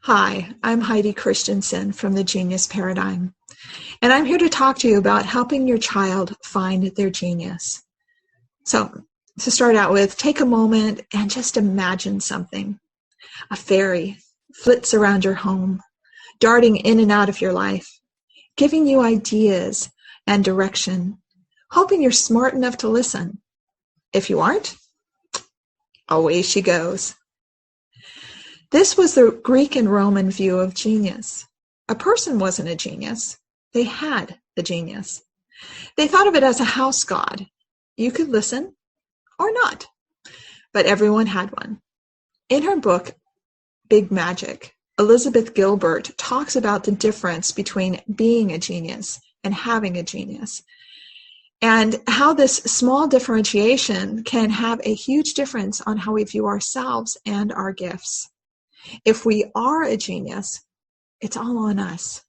Hi, I'm Heidi Christianson from the Genius Paradigm, and I'm here to talk to you about helping your child find their genius. So, to start out with, take a moment and just imagine something. A fairy flits around your home, darting in and out of your life, giving you ideas and direction, hoping you're smart enough to listen. If you aren't, away she goes. This was the Greek and Roman view of genius. A person wasn't a genius. They had the genius. They thought of it as a house god. You could listen or not, but everyone had one. In her book, Big Magic, Elizabeth Gilbert talks about the difference between being a genius and having a genius, and how this small differentiation can have a huge difference on how we view ourselves and our gifts. If we are a genius, it's all on us.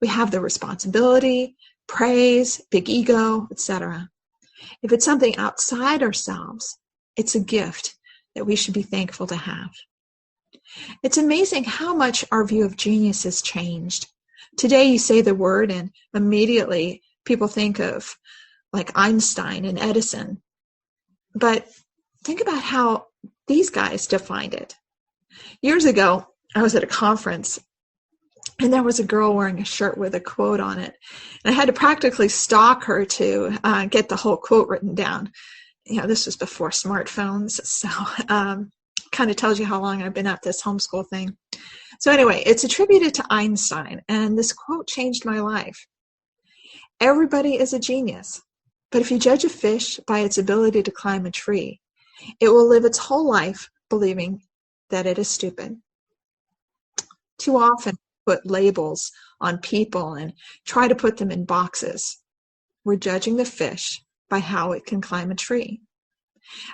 We have the responsibility, praise, big ego, etc. If it's something outside ourselves, it's a gift that we should be thankful to have. It's amazing how much our view of genius has changed. Today you say the word and immediately people think of like Einstein and Edison. But think about how these guys defined it. Years ago, I was at a conference, and there was a girl wearing a shirt with a quote on it. And I had to practically stalk her to get the whole quote written down. You know, this was before smartphones, so kind of tells you how long I've been at this homeschool thing. So anyway, it's attributed to Einstein, and this quote changed my life. Everybody is a genius, but if you judge a fish by its ability to climb a tree, it will live its whole life believing that it is stupid. Too often we put labels on people and try to put them in boxes. We're judging the fish by how it can climb a tree.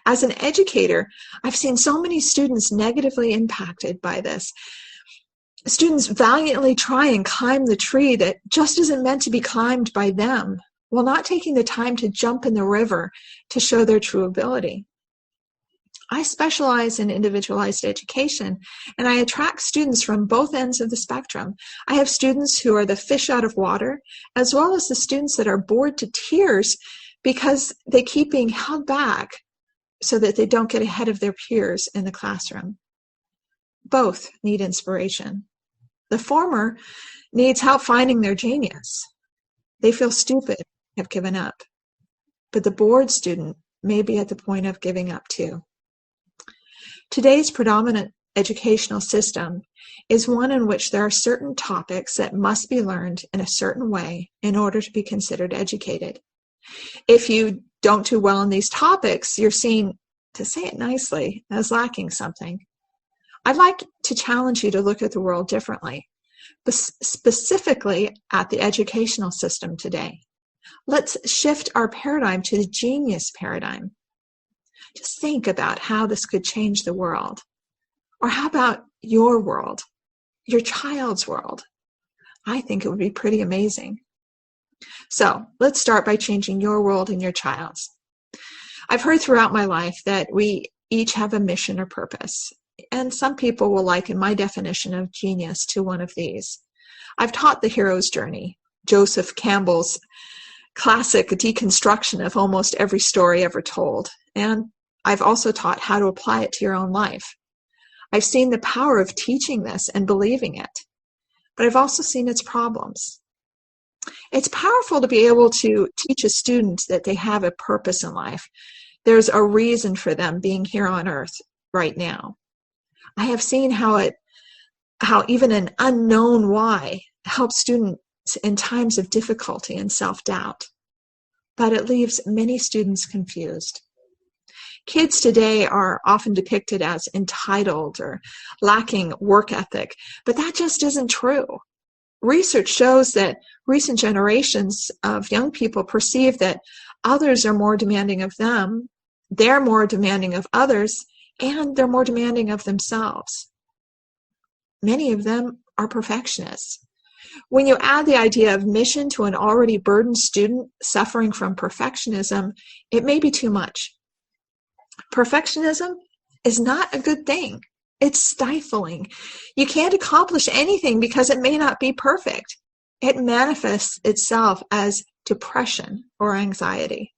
As an educator, I've seen so many students negatively impacted by this. Students valiantly try and climb the tree that just isn't meant to be climbed by them, while not taking the time to jump in the river to show their true ability. I specialize in individualized education, and I attract students from both ends of the spectrum. I have students who are the fish out of water, as well as the students that are bored to tears because they keep being held back so that they don't get ahead of their peers in the classroom. Both need inspiration. The former needs help finding their genius. They feel stupid, have given up. But the bored student may be at the point of giving up too. Today's predominant educational system is one in which there are certain topics that must be learned in a certain way in order to be considered educated. If you don't do well in these topics, you're seen, to say it nicely, as lacking something. I'd like to challenge you to look at the world differently, but specifically at the educational system today. Let's shift our paradigm to the genius paradigm. Just think about how this could change the world. Or how about your world, your child's world? I think it would be pretty amazing. So let's start by changing your world and your child's. I've heard throughout my life that we each have a mission or purpose, and some people will liken my definition of genius to one of these. I've taught the hero's journey, Joseph Campbell's classic deconstruction of almost every story ever told, and I've also taught how to apply it to your own life. I've seen the power of teaching this and believing it, but I've also seen its problems. It's powerful to be able to teach a student that they have a purpose in life. There's a reason for them being here on earth right now. I have seen how even an unknown why helps students in times of difficulty and self-doubt, but it leaves many students confused. Kids today are often depicted as entitled or lacking work ethic, but that just isn't true. Research shows that recent generations of young people perceive that others are more demanding of them, they're more demanding of others, and they're more demanding of themselves. Many of them are perfectionists. When you add the idea of mission to an already burdened student suffering from perfectionism, it may be too much. Perfectionism is not a good thing. It's stifling. You can't accomplish anything because it may not be perfect. It manifests itself as depression or anxiety.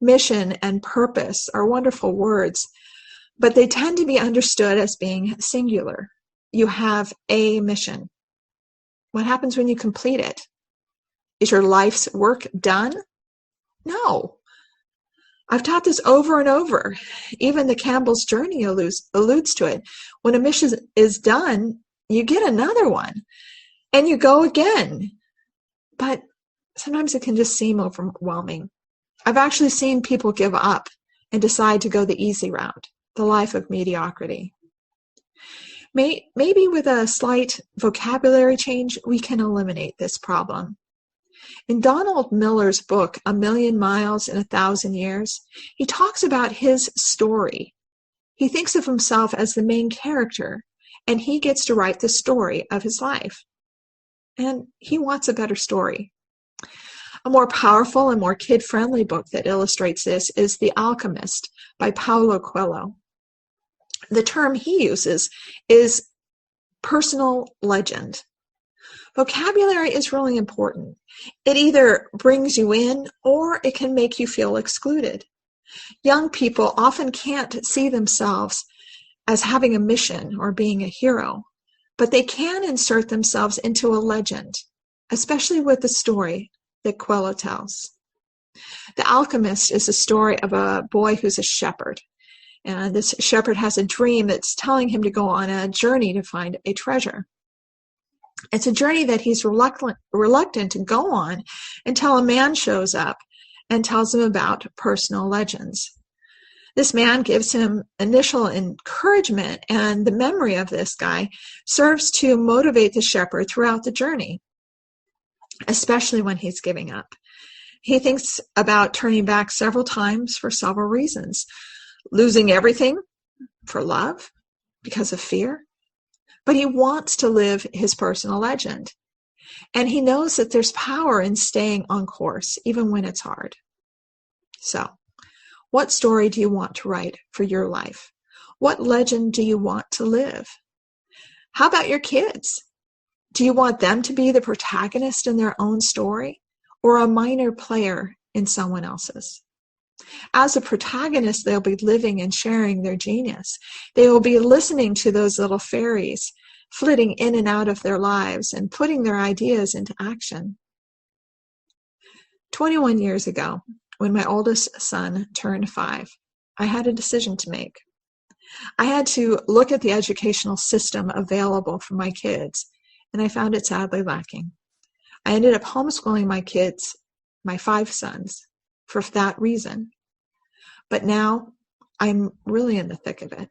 Mission and purpose are wonderful words, but they tend to be understood as being singular. You have a mission. What happens when you complete it? Is your life's work done? No. I've taught this over and over. Even the Campbell's journey alludes to it. When a mission is done, you get another one, and you go again. But sometimes it can just seem overwhelming. I've actually seen people give up and decide to go the easy route, the life of mediocrity. Maybe with a slight vocabulary change, we can eliminate this problem. In Donald Miller's book, A Million Miles in 1,000 Years, he talks about his story. He thinks of himself as the main character, and he gets to write the story of his life. And he wants a better story. A more powerful and more kid-friendly book that illustrates this is The Alchemist by Paulo Coelho. The term he uses is personal legend. Vocabulary is really important. It either brings you in or it can make you feel excluded. Young people often can't see themselves as having a mission or being a hero, but they can insert themselves into a legend, especially with the story that Coelho tells. The Alchemist is a story of a boy who's a shepherd. And this shepherd has a dream that's telling him to go on a journey to find a treasure. It's a journey that he's reluctant to go on until a man shows up and tells him about personal legends. This man gives him initial encouragement, and the memory of this guy serves to motivate the shepherd throughout the journey, especially when he's giving up. He thinks about turning back several times for several reasons. Losing everything for love, because of fear. But he wants to live his personal legend. And he knows that there's power in staying on course, even when it's hard. So, what story do you want to write for your life? What legend do you want to live? How about your kids? Do you want them to be the protagonist in their own story, or a minor player in someone else's? As a protagonist, they'll be living and sharing their genius. They will be listening to those little fairies, flitting in and out of their lives and putting their ideas into action. 21 years ago, when my oldest son turned 5, I had a decision to make. I had to look at the educational system available for my kids, and I found it sadly lacking. I ended up homeschooling my kids, my 5 sons, for that reason. But now I'm really in the thick of it.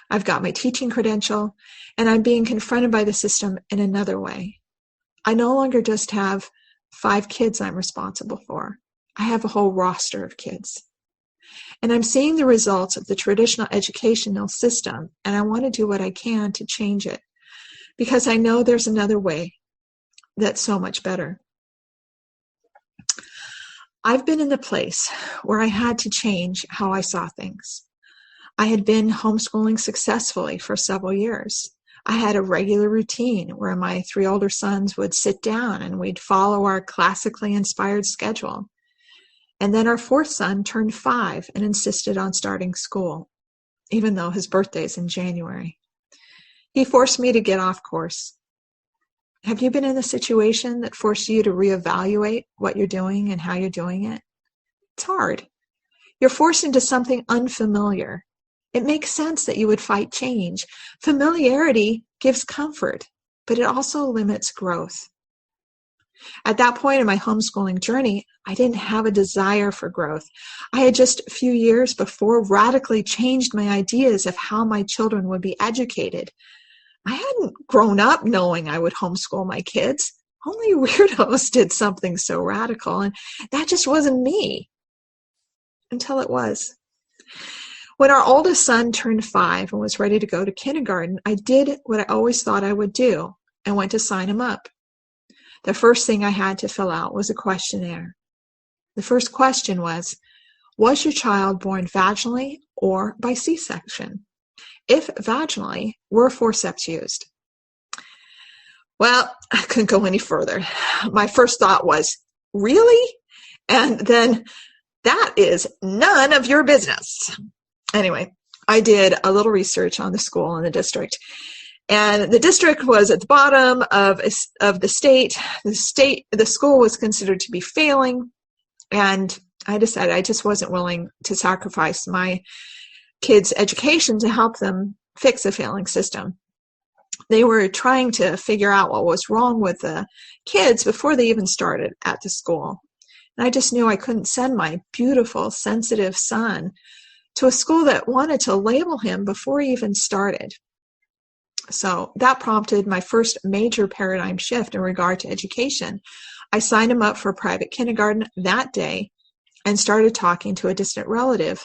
I've got my teaching credential, and I'm being confronted by the system in another way. I no longer just have 5 kids I'm responsible for. I have a whole roster of kids. And I'm seeing the results of the traditional educational system, and I want to do what I can to change it, because I know there's another way that's so much better. I've been in the place where I had to change how I saw things. I had been homeschooling successfully for several years. I had a regular routine where my 3 older sons would sit down and we'd follow our classically inspired schedule. And then our 4th son turned 5 and insisted on starting school, even though his birthday's in January. He forced me to get off course. Have you been in a situation that forced you to reevaluate what you're doing and how you're doing it? It's hard. You're forced into something unfamiliar. It makes sense that you would fight change. Familiarity gives comfort, but it also limits growth. At that point in my homeschooling journey, I didn't have a desire for growth. I had just a few years before radically changed my ideas of how my children would be educated. I hadn't grown up knowing I would homeschool my kids. Only weirdos did something so radical, and that just wasn't me. Until it was. When our oldest son turned 5 and was ready to go to kindergarten, I did what I always thought I would do and went to sign him up. The first thing I had to fill out was a questionnaire. The first question was your child born vaginally or by C-section? if vaginally, were forceps used? Well, I couldn't go any further. My first thought was, really? And then, that is none of your business. Anyway, I did a little research on the school in the district. And the district was at the bottom of the state. The school was considered to be failing. And I decided I just wasn't willing to sacrifice my kids' education to help them fix a failing system. They were trying to figure out what was wrong with the kids before they even started at the school. And I just knew I couldn't send my beautiful, sensitive son to a school that wanted to label him before he even started. So that prompted my first major paradigm shift in regard to education. I signed him up for a private kindergarten that day and started talking to a distant relative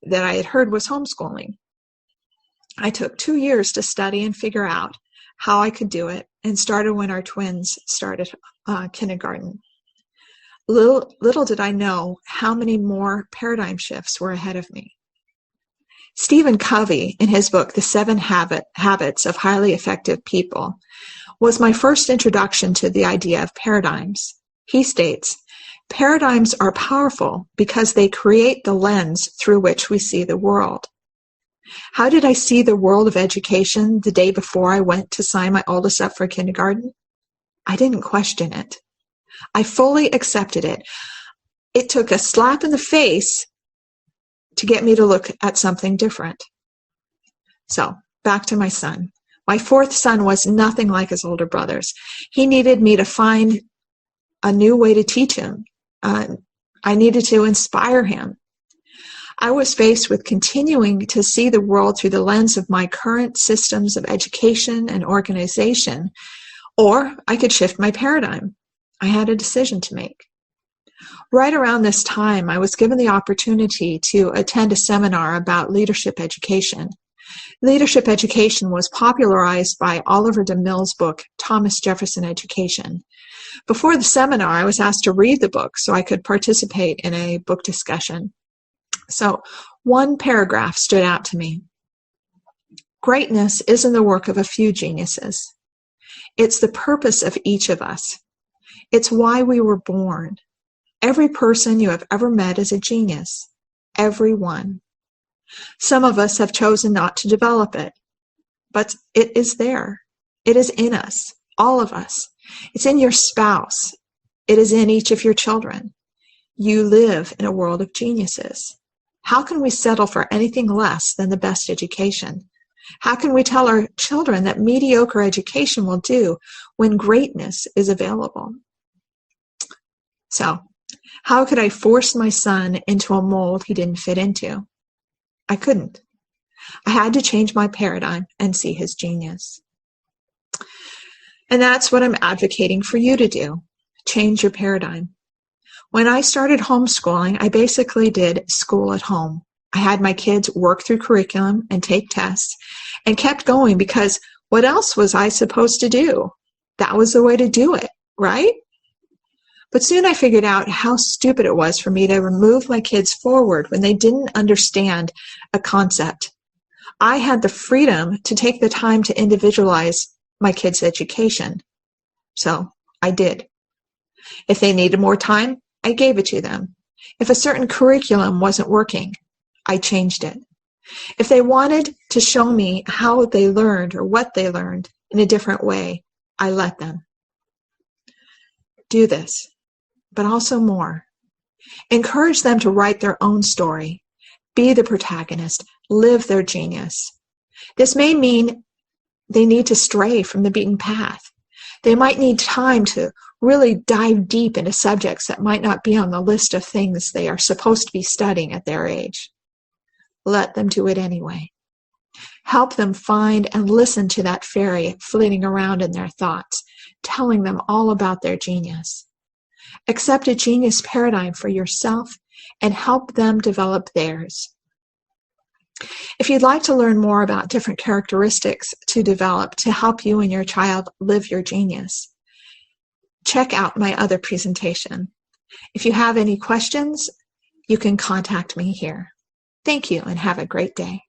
that I had heard was homeschooling. I took 2 years to study and figure out how I could do it, and started when our twins started kindergarten. Little did I know how many more paradigm shifts were ahead of me. Stephen Covey, in his book, The 7 Habits of Highly Effective People, was my first introduction to the idea of paradigms. He states, paradigms are powerful because they create the lens through which we see the world. How did I see the world of education the day before I went to sign my oldest up for kindergarten? I didn't question it. I fully accepted it. It took a slap in the face to get me to look at something different. So, back to my son. My fourth son was nothing like his older brothers. He needed me to find a new way to teach him. I needed to inspire him. I was faced with continuing to see the world through the lens of my current systems of education and organization, or I could shift my paradigm. I had a decision to make. Right around this time, I was given the opportunity to attend a seminar about leadership education. Leadership education was popularized by Oliver DeMille's book, Thomas Jefferson Education. Before the seminar, I was asked to read the book so I could participate in a book discussion. So, one paragraph stood out to me. Greatness isn't the work of a few geniuses. It's the purpose of each of us. It's why we were born. Every person you have ever met is a genius. Every one. Some of us have chosen not to develop it, but it is there. It is in us, all of us. It's in your spouse. It is in each of your children. You live in a world of geniuses. How can we settle for anything less than the best education? How can we tell our children that mediocre education will do when greatness is available? So, how could I force my son into a mold he didn't fit into? I couldn't. I had to change my paradigm and see his genius. And that's what I'm advocating for you to do. Change your paradigm. When I started homeschooling, I basically did school at home. I had my kids work through curriculum and take tests and kept going because what else was I supposed to do? That was the way to do it, right? But soon I figured out how stupid it was for me to move my kids forward when they didn't understand a concept. I had the freedom to take the time to individualize my kids' education. So I did. If they needed more time, I gave it to them. If a certain curriculum wasn't working, I changed it. If they wanted to show me how they learned or what they learned in a different way, I let them. Do this, but also more. Encourage them to write their own story, be the protagonist, live their genius. This may mean they need to stray from the beaten path. They might need time to really dive deep into subjects that might not be on the list of things they are supposed to be studying at their age. Let them do it anyway. Help them find and listen to that fairy flitting around in their thoughts, telling them all about their genius. Accept a genius paradigm for yourself and help them develop theirs. If you'd like to learn more about different characteristics to develop to help you and your child live your genius, check out my other presentation. If you have any questions, you can contact me here. Thank you and have a great day.